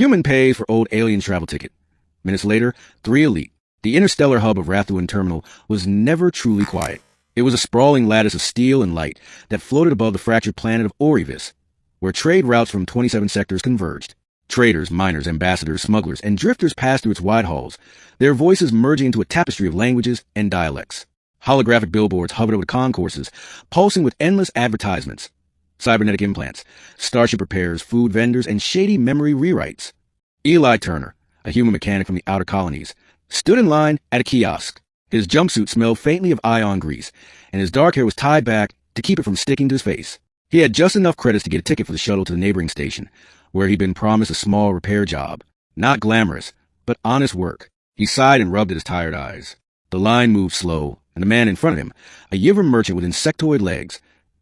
Human pays for old alien travel ticket. Minutes later, 3 elite. The interstellar hub of Rathuan Terminal was never truly quiet. It was a sprawling lattice of steel and light that floated above the fractured planet of Orivis, where trade routes from 27 sectors converged. Traders, miners, ambassadors, smugglers, and drifters passed through its wide halls, their voices merging into a tapestry of languages and dialects. Holographic billboards hovered over concourses, pulsing with endless advertisements. Cybernetic implants, starship repairs, food vendors, and shady memory rewrites. Eli Turner, a human mechanic from the outer colonies, stood in line at a kiosk. His jumpsuit smelled faintly of ion grease, and his dark hair was tied back to keep it from sticking to his face. He had just enough credits to get a ticket for the shuttle to the neighboring station, where he'd been promised a small repair job. Not glamorous, but honest work. He sighed and rubbed at his tired eyes. The line moved slow, and the man in front of him, a Yivra merchant with insectoid legs,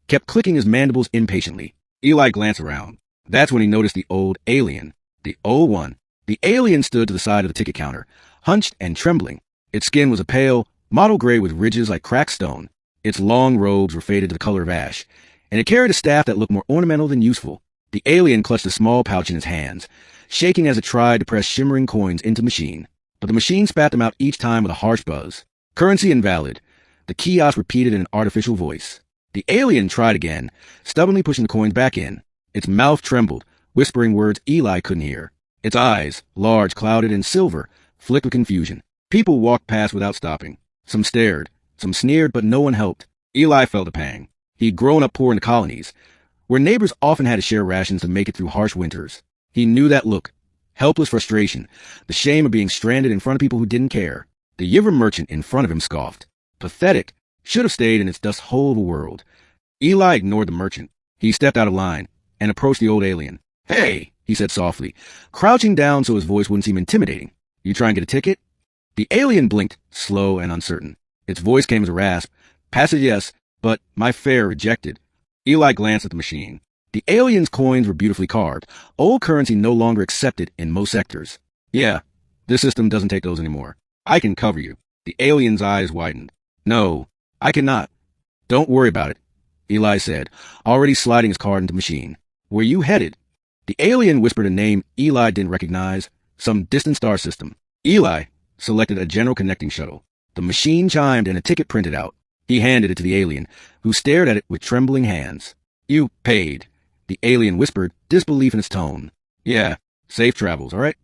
kept clicking his mandibles impatiently. Eli glanced around. That's when he noticed the old alien. The old one. The alien stood to the side of the ticket counter, hunched and trembling. Its skin was a pale, mottled gray with ridges like cracked stone. Its long robes were faded to the color of ash, and it carried a staff that looked more ornamental than useful. The alien clutched a small pouch in his hands, shaking as it tried to press shimmering coins into the machine. But the machine spat them out each time with a harsh buzz. Currency invalid. The kiosk repeated in an artificial voice. The alien tried again, stubbornly pushing the coins back in. Its mouth trembled, whispering words Eli couldn't hear. Its eyes, large, clouded, and silver, flicked with confusion. People walked past without stopping. Some stared, some sneered, but no one helped. Eli felt a pang. He'd grown up poor in the colonies, where neighbors often had to share rations to make it through harsh winters. He knew that look. Helpless frustration, the shame of being stranded in front of people who didn't care. The Yivra merchant in front of him scoffed. Pathetic. Should have stayed in its dust hole of a world. Eli ignored the merchant. He stepped out of line and approached the old alien. "Hey," he said softly, crouching down so his voice wouldn't seem intimidating. "You try and get a ticket?" The alien blinked, slow and uncertain. Its voice came as a rasp. "Passage yes, but my fare rejected." Eli glanced at the machine. The alien's coins were beautifully carved, old currency no longer accepted in most sectors. "Yeah, this system doesn't take those anymore. I can cover you." The alien's eyes widened. "No, I cannot." "Don't worry about it," Eli said, already sliding his card into the machine. "Where you headed?" The alien whispered a name Eli didn't recognize, some distant star system. Eli selected a general connecting shuttle. The machine chimed and a ticket printed out. He handed it to the alien, who stared at it with trembling hands. "You paid," the alien whispered, disbelief in its tone. "Yeah, safe travels, all right?"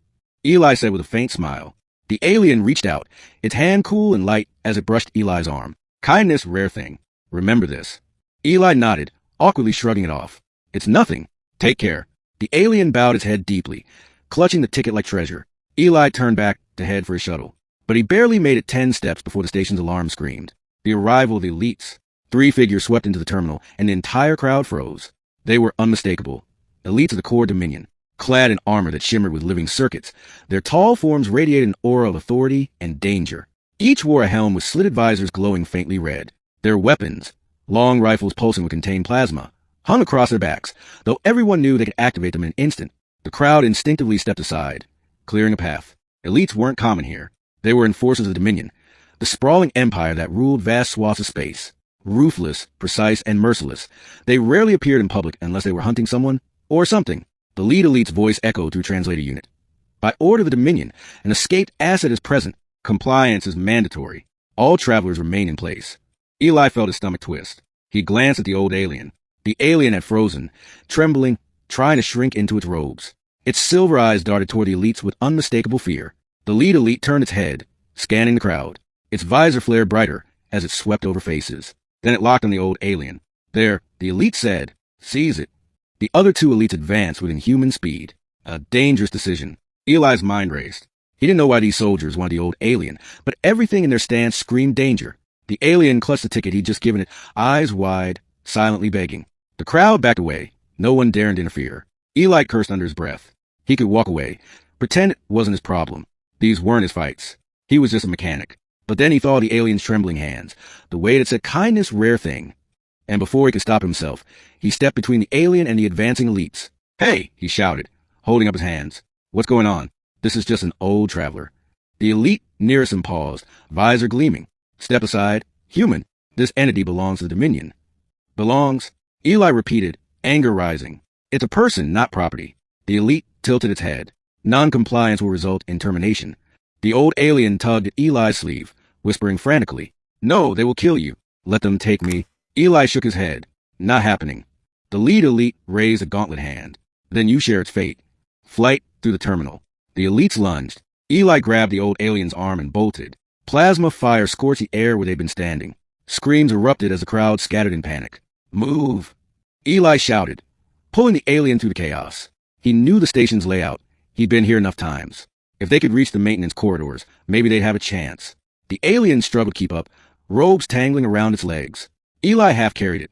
Eli said with a faint smile. The alien reached out, its hand cool and light as it brushed Eli's arm. "Kindness, rare thing. Remember this." Eli nodded, awkwardly shrugging it off. "It's nothing. Take care." The alien bowed his head deeply, clutching the ticket like treasure. Eli turned back to head for his shuttle, but he barely made it 10 steps before the station's alarm screamed. The arrival of the elites. 3 figures swept into the terminal, and the entire crowd froze. They were unmistakable. Elites of the core Dominion, clad in armor that shimmered with living circuits. Their tall forms radiated an aura of authority and danger. Each wore a helm with slitted visors glowing faintly red. Their weapons, long rifles pulsing with contained plasma, hung across their backs, though everyone knew they could activate them in an instant. The crowd instinctively stepped aside, clearing a path. Elites weren't common here. They were enforcers of Dominion, the sprawling empire that ruled vast swaths of space. Ruthless, precise, and merciless, they rarely appeared in public unless they were hunting someone or something. The lead elite's voice echoed through translator unit. "By order of the Dominion, an escaped asset is present. Compliance is mandatory. All travelers remain in place." Eli felt his stomach twist. He glanced at the old alien. The alien had frozen, trembling, trying to shrink into its robes. Its silver eyes darted toward the elites with unmistakable fear. The lead elite turned its head, scanning the crowd. Its visor flared brighter as it swept over faces. Then it locked on the old alien. "There," the elite said. "Seize it." The other 2 elites advanced with inhuman speed. A dangerous decision. Eli's mind raced. He didn't know why these soldiers wanted the old alien, but everything in their stance screamed danger. The alien clutched the ticket he'd just given it, eyes wide, silently begging. The crowd backed away. No one dared interfere. Eli cursed under his breath. He could walk away, pretend it wasn't his problem. These weren't his fights. He was just a mechanic. But then he thought of the alien's trembling hands, the way it said kindness, rare thing. And before he could stop himself, he stepped between the alien and the advancing elites. "Hey!" he shouted, holding up his hands. "What's going on? This is just an old traveler." The elite nearest him paused, visor gleaming. "Step aside. Human. This entity belongs to the Dominion." "Belongs?" Eli repeated, anger rising. "It's a person, not property." The elite tilted its head. Non-compliance will result in termination. The old alien tugged at Eli's sleeve, whispering frantically, "No, they will kill you. Let them take me." Eli shook his head. "Not happening." The lead elite raised a gauntlet hand. "Then you share its fate." Flight through the terminal. The elites lunged. Eli grabbed the old alien's arm and bolted. Plasma fire scorched the air where they'd been standing. Screams erupted as the crowd scattered in panic. "Move!" Eli shouted, pulling the alien through the chaos. He knew the station's layout. He'd been here enough times. If they could reach the maintenance corridors, maybe they'd have a chance. The alien struggled to keep up, robes tangling around its legs. Eli half-carried it,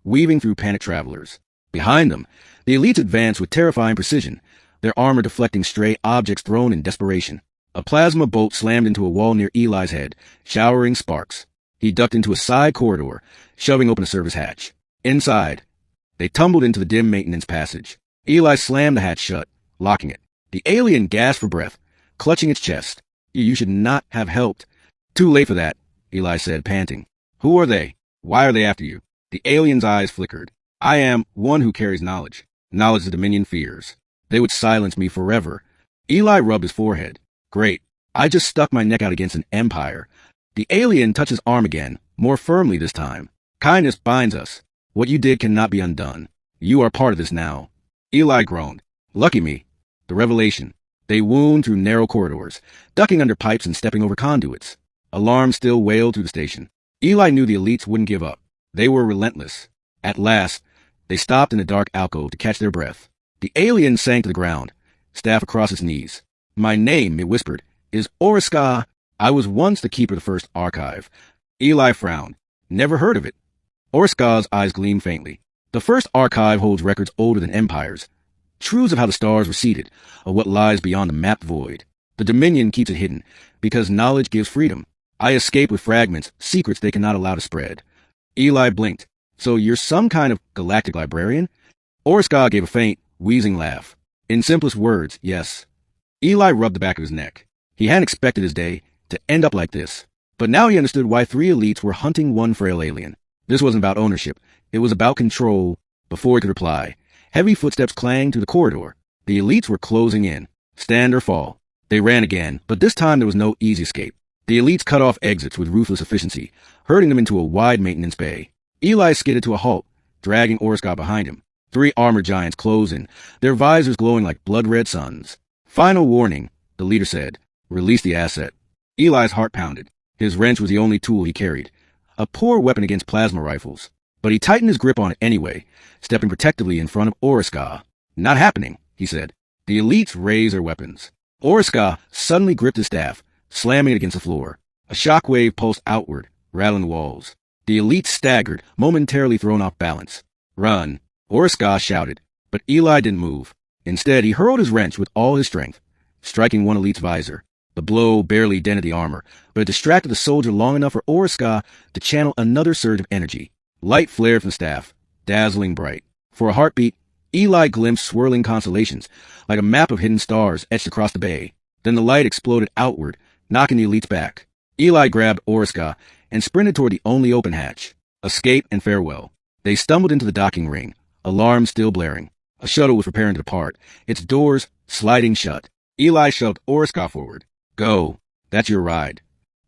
weaving through panicked travelers. Behind them, the elites advanced with terrifying precision, their armor deflecting stray objects thrown in desperation. A plasma bolt slammed into a wall near Eli's head, showering sparks. He ducked into a side corridor, shoving open a service hatch. Inside, they tumbled into the dim maintenance passage. Eli slammed the hatch shut, locking it. The alien gasped for breath, clutching its chest. "You should not have helped." "Too late for that," Eli said, panting. "Who are they? Why are they after you?" The alien's eyes flickered. "I am one who carries knowledge. Knowledge the Dominion fears. They would silence me forever." Eli rubbed his forehead. "Great. I just stuck my neck out against an empire." The alien touched his arm again, more firmly this time. "Kindness binds us. What you did cannot be undone. You are part of this now." Eli groaned. "Lucky me." The revelation. They wound through narrow corridors, ducking under pipes and stepping over conduits. Alarms still wailed through the station. Eli knew the elites wouldn't give up. They were relentless. At last, they stopped in a dark alcove to catch their breath. The alien sank to the ground, staff across its knees. "My name," it whispered, "is Oriska. I was once the keeper of the first archive." Eli frowned. "Never heard of it." Oriska's eyes gleamed faintly. "The first archive holds records older than empires. Truths of how the stars were seeded, of what lies beyond the mapped void. The Dominion keeps it hidden, because knowledge gives freedom. I escape with fragments, secrets they cannot allow to spread." Eli blinked. "So you're some kind of galactic librarian?" Oriska gave a faint, wheezing laugh. "In simplest words, yes." Eli rubbed the back of his neck. He hadn't expected his day to end up like this. But now he understood why three elites were hunting one frail alien. This wasn't about ownership. It was about control. Before he could reply, heavy footsteps clanged through the corridor. The elites were closing in. Stand or fall. They ran again, but this time there was no easy escape. The elites cut off exits with ruthless efficiency, herding them into a wide maintenance bay. Eli skidded to a halt, dragging Oriska behind him. Three armored giants closed in, their visors glowing like blood-red suns. "Final warning," the leader said. "Release the asset." Eli's heart pounded. His wrench was the only tool he carried. A poor weapon against plasma rifles. But he tightened his grip on it anyway, stepping protectively in front of Oriska. "Not happening," he said. The elites raised their weapons. Oriska suddenly gripped his staff, slamming it against the floor. A shockwave pulsed outward, rattling the walls. The elites staggered, momentarily thrown off balance. "Run," Oriska shouted, but Eli didn't move. Instead, he hurled his wrench with all his strength, striking one elite's visor. The blow barely dented the armor, but it distracted the soldier long enough for Oriska to channel another surge of energy. Light flared from the staff, dazzling bright. For a heartbeat, Eli glimpsed swirling constellations, like a map of hidden stars etched across the bay. Then the light exploded outward, knocking the elites back. Eli grabbed Oriska and sprinted toward the only open hatch. Escape and farewell. They stumbled into the docking ring, alarms still blaring. A shuttle was preparing to depart, its doors sliding shut. Eli shoved Oriska forward. "Go. That's your ride."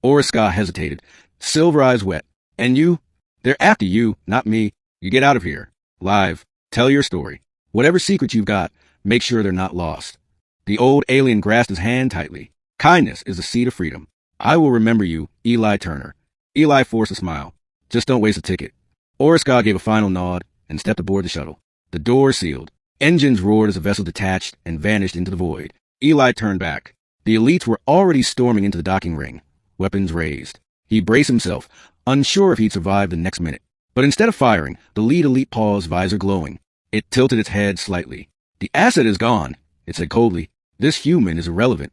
Oriska hesitated, silver eyes wet. "And you?" "They're after you, not me. You get out of here. Live. Tell your story. Whatever secrets you've got, make sure they're not lost." The old alien grasped his hand tightly. "Kindness is the seed of freedom. I will remember you, Eli Turner." Eli forced a smile. "Just don't waste a ticket." Oriska gave a final nod and stepped aboard the shuttle. The door sealed. Engines roared as the vessel detached and vanished into the void. Eli turned back. The elites were already storming into the docking ring, weapons raised. He braced himself, unsure if he'd survive the next minute. But instead of firing, the lead elite paused, visor glowing. It tilted its head slightly. "The asset is gone," it said coldly. "This human is irrelevant."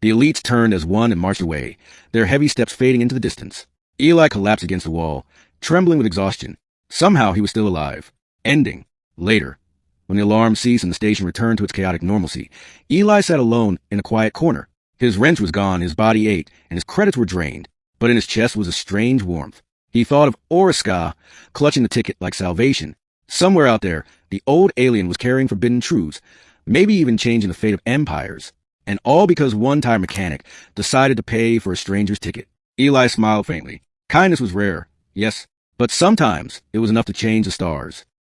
The elites turned as one and marched away, their heavy steps fading into the distance. Eli collapsed against the wall, trembling with exhaustion. Somehow he was still alive. Ending. Later. When the alarm ceased and the station returned to its chaotic normalcy, Eli sat alone in a quiet corner. His wrench was gone, his body ached, and his credits were drained. But in his chest was a strange warmth. He thought of Oriska, clutching the ticket like salvation. Somewhere out there, the old alien was carrying forbidden truths, maybe even changing the fate of empires. And all because one tire mechanic decided to pay for a stranger's ticket. Eli smiled faintly. Kindness was rare, yes, but sometimes it was enough to change the stars.